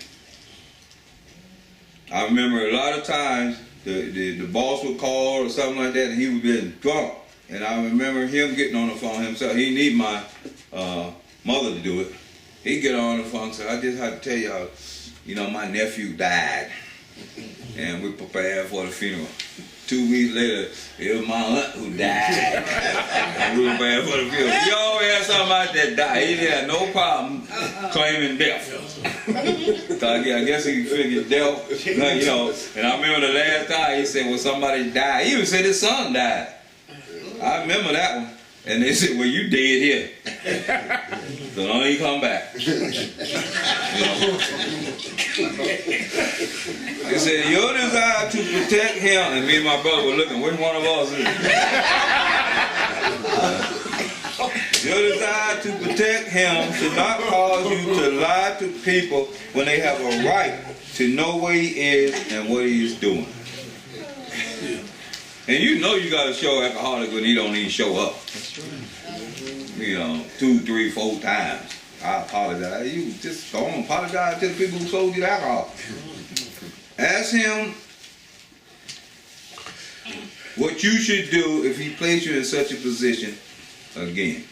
I remember a lot of times the boss would call or something like that, and he would be drunk. And I remember him getting on the phone himself. He didn't need my mother to do it. He'd get on the phone and say, I just had to tell y'all, you know, my nephew died. And we prepared for the funeral. 2 weeks later, it was my aunt who died. And we prepared for the funeral. He always had somebody that died. He didn't have no problem claiming death. So I guess he figured death, you know. And I remember the last time he said, well, somebody died. He even said his son died. I remember that one. And they said, well, you dead here. So don't even come back. You know. It said, your desire to protect him, and me and my brother were looking, which one of us is it? Your desire to protect him should not cause you to lie to people when they have a right to know where he is and what he is doing. And you know you got to show alcoholic when he don't even show up. You know, 2, 3, 4 times. I apologize. You just go and apologize to the people who sold you the alcohol. Ask him what you should do if he placed you in such a position again.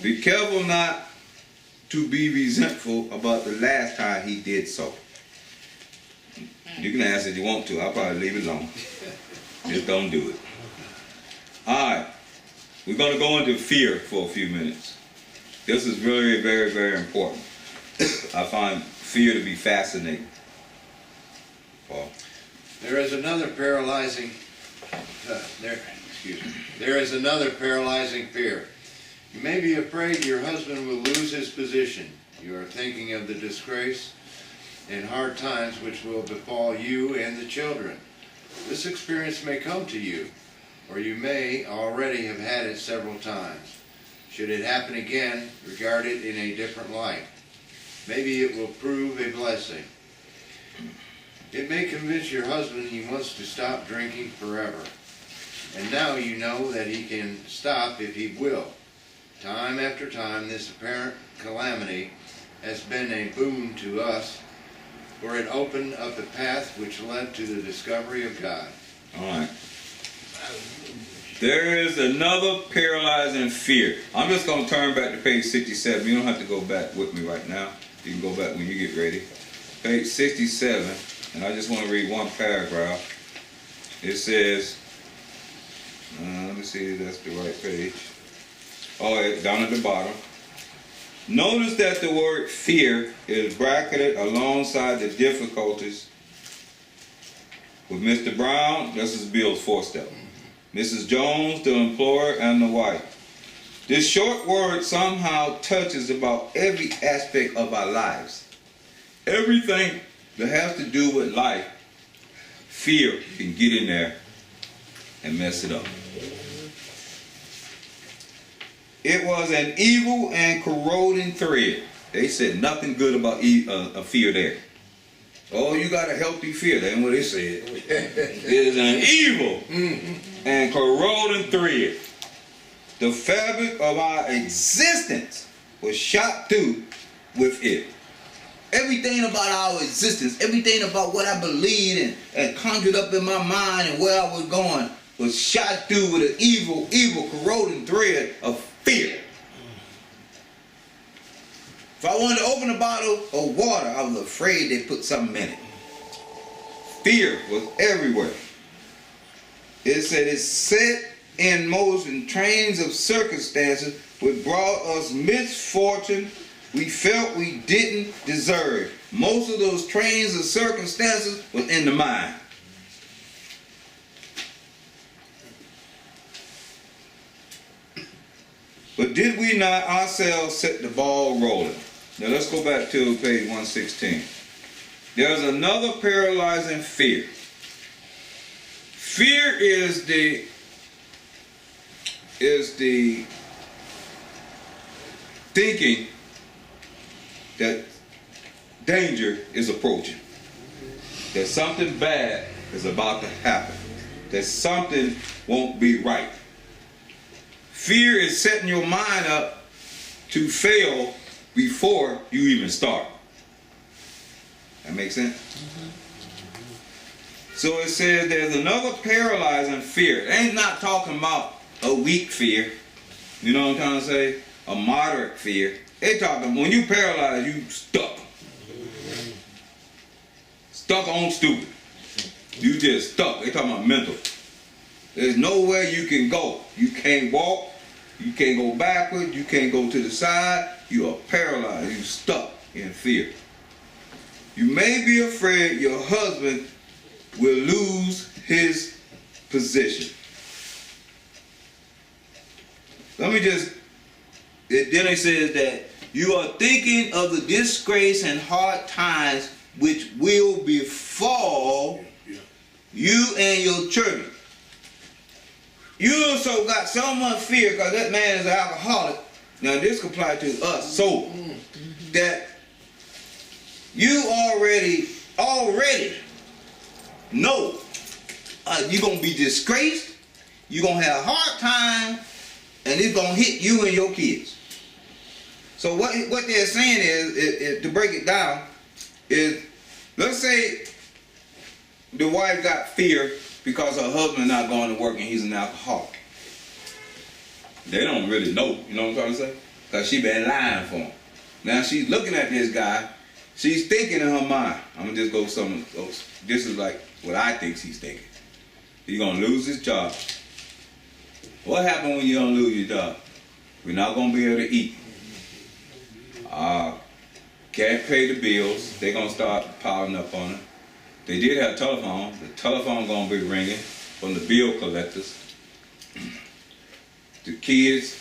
Be careful not to be resentful about the last time he did so. You can ask if you want to. I'll probably leave it alone. Just don't do it. Alright. We're going to go into fear for a few minutes. This is very, very, very important. I find fear to be fascinating. Paul. There is another paralyzing fear. You may be afraid your husband will lose his position. You are thinking of the disgrace and hard times which will befall you and the children. This experience may come to you, or you may already have had it several times. Should it happen again, regard it in a different light. Maybe it will prove a blessing. It may convince your husband he wants to stop drinking forever. And now you know that he can stop if he will. Time after time, this apparent calamity has been a boon to us, for it opened up a path which led to the discovery of God. All right. There is another paralyzing fear. I'm just going to turn back to page 67. You don't have to go back with me right now. You can go back when you get ready. Page 67, and I just want to read one paragraph. It says, let me see if that's the right page. Oh, it's down at the bottom. Notice that the word fear is bracketed alongside the difficulties with Mr. Brown. This is Bill's 4-step. Mrs. Jones, the employer, and the wife. This short word somehow touches about every aspect of our lives. Everything that has to do with life, fear can get in there and mess it up. It was an evil and corroding thread. They said nothing good about a fear there. Oh, you got a healthy fear. That's what they said. It is an evil and corroding thread. The fabric of our existence was shot through with it. Everything about our existence, everything about what I believed and conjured up in my mind and where I was going was shot through with an evil, corroding thread of fear. If I wanted to open a bottle of water, I was afraid they put something in it. Fear was everywhere. It said it set in motion trains of circumstances which brought us misfortune we felt we didn't deserve. Most of those trains of circumstances was in the mind. But did we not ourselves set the ball rolling? Now let's go back to page 116. There's another paralyzing fear. Fear is the thinking that danger is approaching, that something bad is about to happen, that something won't be right. Fear is setting your mind up to fail before you even start. That makes sense? So it says there's another paralyzing fear. It ain't not talking about a weak fear. You know what I'm trying to say? A moderate fear. They talking when you paralyzed, you stuck. Stuck on stupid. You just stuck. They talking about mental. There's nowhere you can go. You can't walk. You can't go backward. You can't go to the side. You are paralyzed. You stuck in fear. You may be afraid your husband will lose his position. Let me just, then it says that you are thinking of the disgrace and hard times which will befall you and your children. You also got so much fear because that man is an alcoholic. Now this applies to us, so that you already know you're going to be disgraced, you're going to have a hard time, and it's going to hit you and your kids. So what they're saying is, to break it down, is let's say the wife got fear because her husband not going to work and he's an alcoholic. They don't really know, you know what I'm trying to say? Because she been lying for him. Now she's looking at this guy, she's thinking in her mind, I'm going to just go some, this is like what I think she's thinking. He's going to lose his job. What happens when you don't lose your job? We're not going to be able to eat. Can't pay the bills. They're going to start piling up on her. They did have a telephone. The telephone going to be ringing from the bill collectors. The kids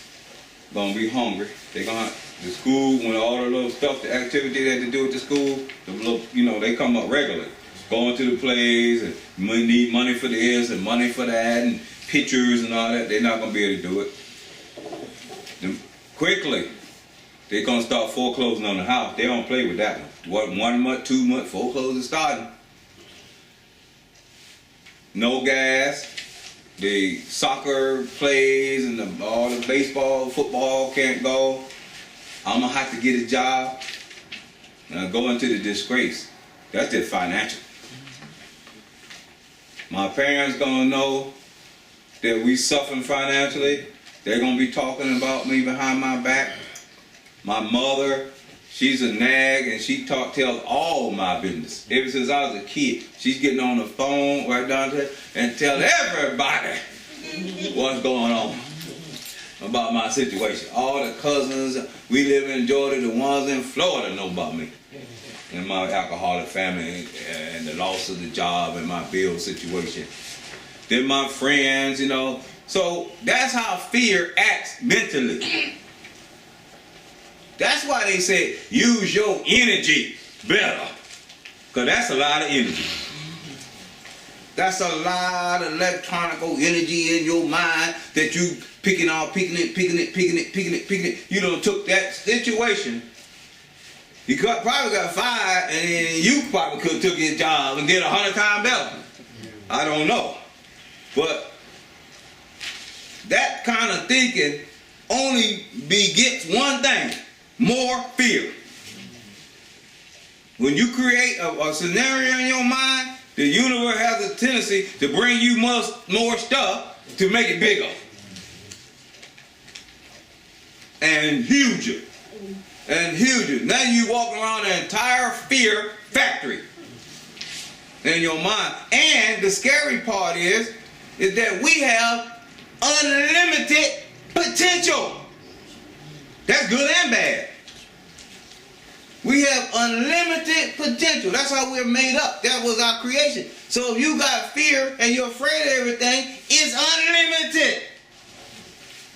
going to be hungry. They're going to, the school, when all the little stuff, the activity they had to do at the school, the little, you know, they come up regularly. Going to the plays and need money for this and money for that and pictures and all that. They're not going to be able to do it. Then quickly, they're going to start foreclosing on the house. They don't play with that one. 1 month, 2 months, foreclosing starting. No gas. The soccer plays and all the baseball, football can't go. I'm going to have to get a job. Now go into the disgrace. That's just financial. My parents going to know that we suffering financially. They're going to be talking about me behind my back. My mother, she's a nag and she tells all my business. Ever since I was a kid, she's getting on the phone right down there and tell everybody what's going on about my situation. All the cousins, we live in Georgia, the ones in Florida know about me and my alcoholic family and the loss of the job and my bill situation. Then my friends, you know. So that's how fear acts mentally. That's why they say use your energy better. Because that's a lot of energy. That's a lot of electronical energy in your mind that you picking it. You done took that situation. You probably got fired and then you probably could have took your job and did 100 times better. I don't know. But that kind of thinking only begets one thing. More fear. When you create a scenario in your mind, the universe has a tendency to bring you more stuff to make it bigger. And huger. And huger. Now you walk around an entire fear factory in your mind. And the scary part is that we have unlimited potential. That's good and bad. We have unlimited potential. That's how we're made up. That was our creation. So if you got fear and you're afraid of everything, it's unlimited.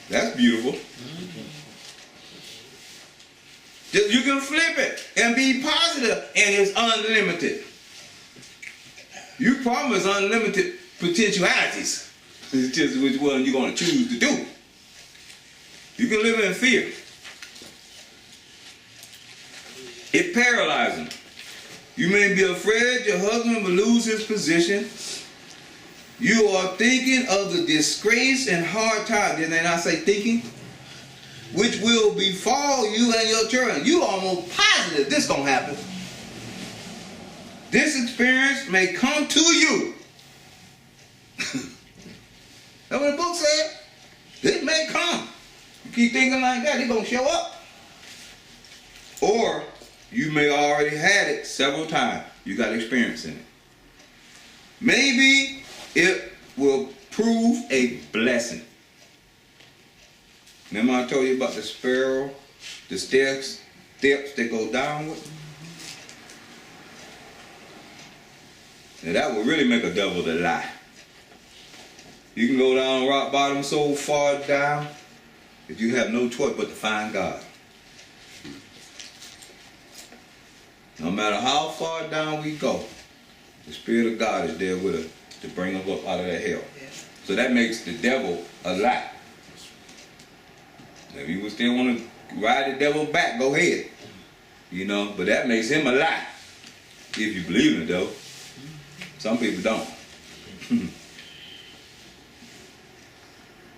That's beautiful. You can flip it and be positive, and it's unlimited. You promise unlimited potentialities. It's just which one you're going to choose to do. You can live in fear. It paralyzes them. You may be afraid your husband will lose his position. You are thinking of the disgrace and hard time. Did they not say thinking? Which will befall you and your children. You are almost positive this gonna happen. This experience may come to you. That's what the book said. It may come. You keep thinking like that, it's gonna show up. Or you may already had it several times. You got experience in it. Maybe it will prove a blessing. Remember I told you about the spiral, the steps that go downward? Now that will really make a devil to lie. You can go down rock bottom so far down that you have no choice but to find God. No matter how far down we go, the Spirit of God is there with us to bring us up out of that hell. So that makes the devil a lie. If you would still want to ride the devil back, go ahead. You know, but that makes him a lie. If you believe in it, though. Some people don't.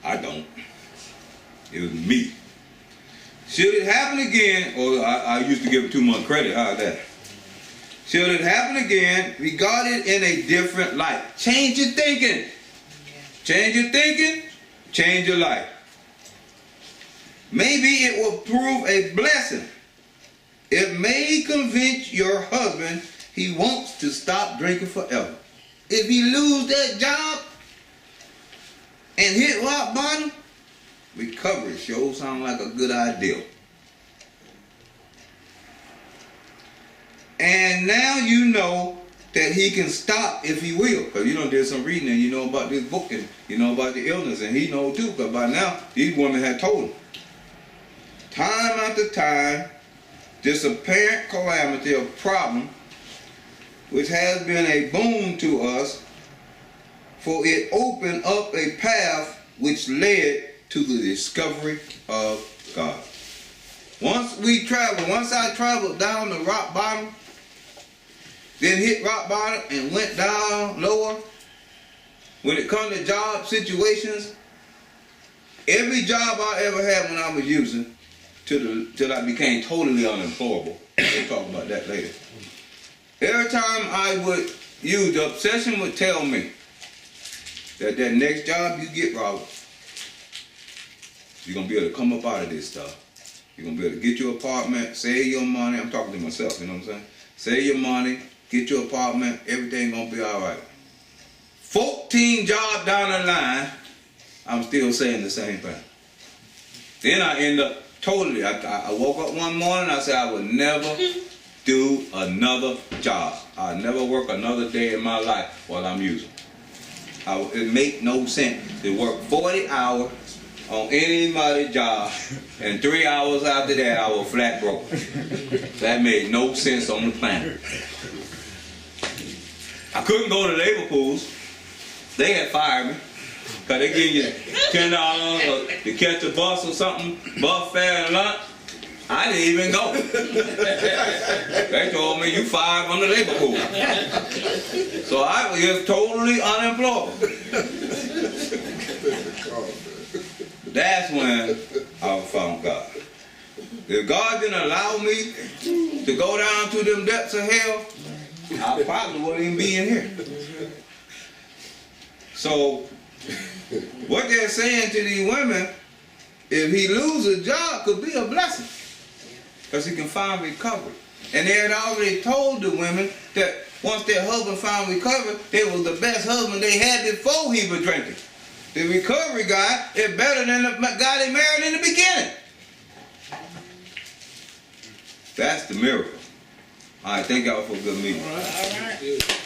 I don't. It was me. Should it happen again, or I used to give it 2 months credit, how's that? Should it happen again, regard it in a different light. Change your thinking. Change your thinking, change your life. Maybe it will prove a blessing. It may convince your husband he wants to stop drinking forever. If he lose that job and hit rock bottom, recovery sure sounds like a good idea. And now you know that he can stop if he will. Because you know there's some reading and you know about this book and you know about the illness. And he knows too, because by now these women had told him. Time after time, this apparent calamity or problem, which has been a boon to us, for it opened up a path which led to the discovery of God. Once I traveled down the rock bottom, then hit rock bottom and went down lower, when it comes to job situations, every job I ever had when I was using, till I became totally unemployable. We'll talk about that later. Every time I would use, the obsession would tell me that next job you get, Robert, you're going to be able to come up out of this stuff. You're going to be able to get your apartment, save your money. I'm talking to myself, you know what I'm saying? Save your money, get your apartment, everything going to be all right. 14 jobs down the line, I'm still saying the same thing. Then I end up totally, I woke up one morning, I said I would never do another job. I'll never work another day in my life while I'm using. It make no sense to work 40 hours on anybody's job and 3 hours after that I was flat broke. That made no sense on the planet. I couldn't go to labor pools. They had fired me. Because they give you $10 to catch a bus or something, bus fare and lunch. I didn't even go. They told me you fired from the labor pool. So I was just totally unemployed. That's when I found God. If God didn't allow me to go down to them depths of hell, I probably wouldn't even be in here. So, what they're saying to these women, if he loses a job, could be a blessing. Because he can find recovery. And they had already told the women that once their husband found recovery, it was the best husband they had before he was drinking. The recovery guy is better than the guy they married in the beginning. That's the miracle. All right, thank y'all for a good meeting. All right.